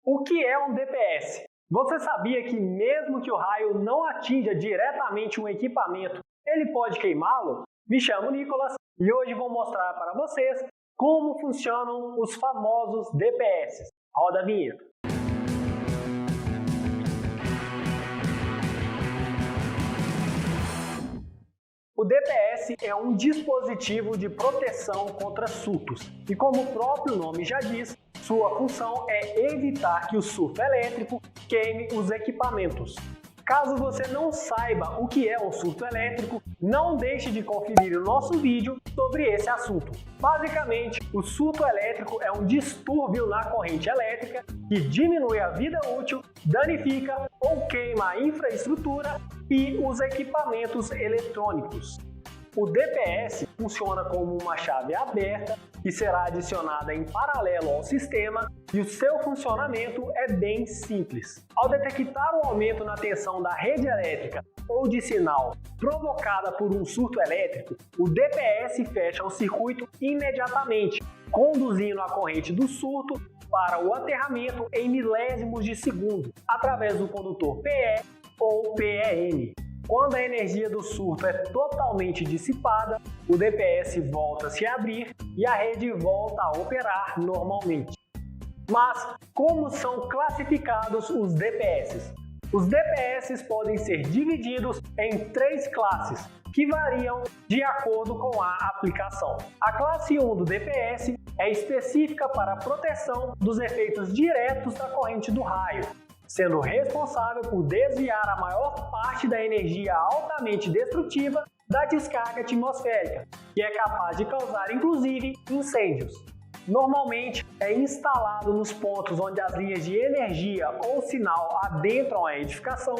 O que é um DPS? Você sabia que mesmo que o raio não atinja diretamente um equipamento, ele pode queimá-lo? Me chamo Nicolas e hoje vou mostrar para vocês como funcionam os famosos DPS. Roda a vinheta. O DPS é um dispositivo de proteção contra surtos e, como o próprio nome já diz, sua função é evitar que o surto elétrico queime os equipamentos. Caso você não saiba o que é um surto elétrico, não deixe de conferir o nosso vídeo sobre esse assunto. Basicamente, o surto elétrico é um distúrbio na corrente elétrica que diminui a vida útil, danifica ou queima a infraestrutura e os equipamentos eletrônicos. O DPS funciona como uma chave aberta que será adicionada em paralelo ao sistema e o seu funcionamento é bem simples. Ao detectar o aumento na tensão da rede elétrica ou de sinal provocada por um surto elétrico, o DPS fecha o circuito imediatamente, conduzindo a corrente do surto para o aterramento em milésimos de segundo, através do condutor PE ou PEN. Quando a energia do surto é totalmente dissipada, o DPS volta a se abrir e a rede volta a operar normalmente. Mas como são classificados os DPS? Os DPS podem ser divididos em 3 classes, que variam de acordo com a aplicação. A classe 1 do DPS é específica para a proteção dos efeitos diretos da corrente do raio, sendo responsável por desviar a maior parte da energia altamente destrutiva da descarga atmosférica, que é capaz de causar inclusive incêndios. Normalmente é instalado nos pontos onde as linhas de energia ou sinal adentram a edificação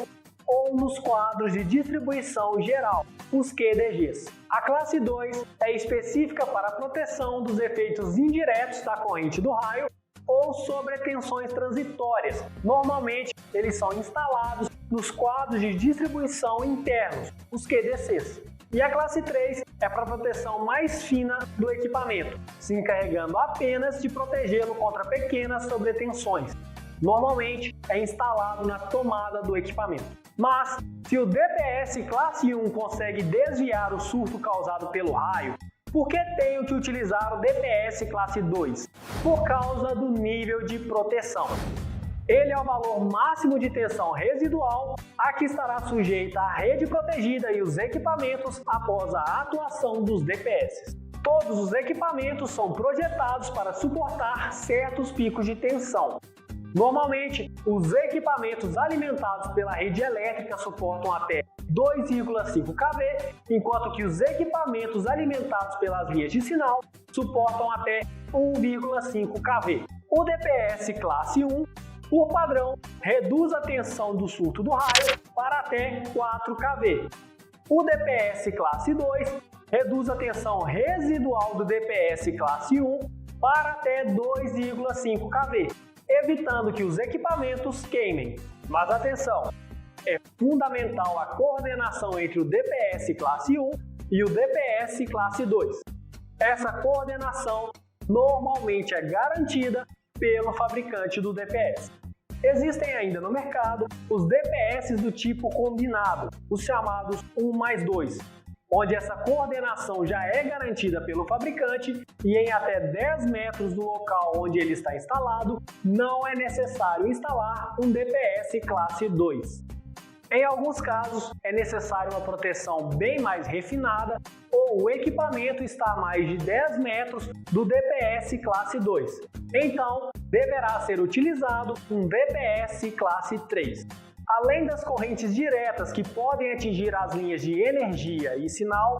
ou nos quadros de distribuição geral, os QDGs. A classe 2 é específica para a proteção dos efeitos indiretos da corrente do raio ou sobretensões transitórias. Normalmente, eles são instalados nos quadros de distribuição internos, os QDCs. E a classe 3 é para a proteção mais fina do equipamento, se encarregando apenas de protegê-lo contra pequenas sobretensões. Normalmente, é instalado na tomada do equipamento. Mas, se o DPS classe 1 consegue desviar o surto causado pelo raio, por que tenho que utilizar o DPS classe 2? Por causa do nível de proteção. Ele é o valor máximo de tensão residual a que estará sujeita a rede protegida e os equipamentos após a atuação dos DPS. Todos os equipamentos são projetados para suportar certos picos de tensão. Normalmente, os equipamentos alimentados pela rede elétrica suportam até 2,5 kV, enquanto que os equipamentos alimentados pelas linhas de sinal suportam até 1,5 kV. O DPS classe 1, por padrão, reduz a tensão do surto do raio para até 4 kV. O DPS classe 2 reduz a tensão residual do DPS classe 1 para até 2,5 kV, evitando que os equipamentos queimem. Mas atenção! É fundamental a coordenação entre o DPS classe 1 e o DPS classe 2. Essa coordenação normalmente é garantida pelo fabricante do DPS. Existem ainda no mercado os DPS do tipo combinado, os chamados 1+2, onde essa coordenação já é garantida pelo fabricante e em até 10 metros do local onde ele está instalado, não é necessário instalar um DPS classe 2. Em alguns casos, é necessária uma proteção bem mais refinada ou o equipamento está a mais de 10 metros do DPS classe 2. Então, deverá ser utilizado um DPS classe 3. Além das correntes diretas que podem atingir as linhas de energia e sinal,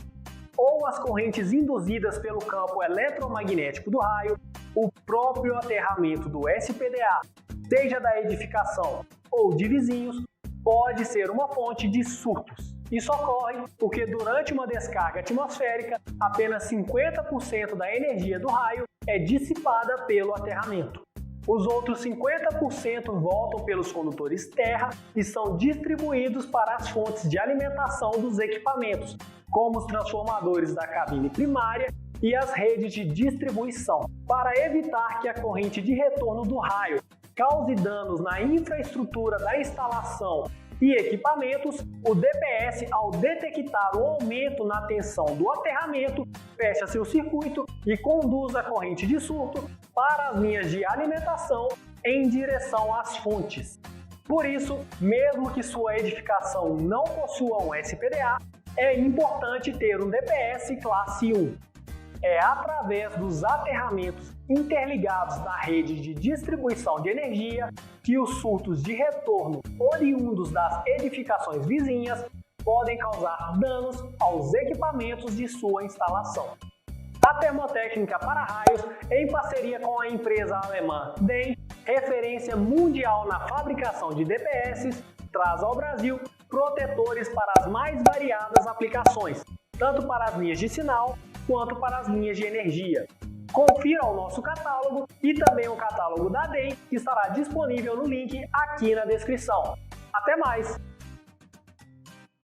ou as correntes induzidas pelo campo eletromagnético do raio, o próprio aterramento do SPDA, seja da edificação ou de vizinhos, pode ser uma fonte de surtos. Isso ocorre porque durante uma descarga atmosférica, apenas 50% da energia do raio é dissipada pelo aterramento. Os outros 50% voltam pelos condutores terra e são distribuídos para as fontes de alimentação dos equipamentos, como os transformadores da cabine primária e as redes de distribuição, para evitar que a corrente de retorno do raio cause danos na infraestrutura da instalação e equipamentos, o DPS, ao detectar o aumento na tensão do aterramento, fecha seu circuito e conduz a corrente de surto para as linhas de alimentação em direção às fontes. Por isso, mesmo que sua edificação não possua um SPDA, é importante ter um DPS classe 1. É através dos aterramentos interligados da rede de distribuição de energia que os surtos de retorno oriundos das edificações vizinhas podem causar danos aos equipamentos de sua instalação. A Termotécnica Para-Raios, em parceria com a empresa alemã DEM, referência mundial na fabricação de DPS, traz ao Brasil protetores para as mais variadas aplicações, tanto para as linhas de sinal quanto para as linhas de energia. Confira o nosso catálogo e também o catálogo da DEM, que estará disponível no link aqui na descrição. Até mais!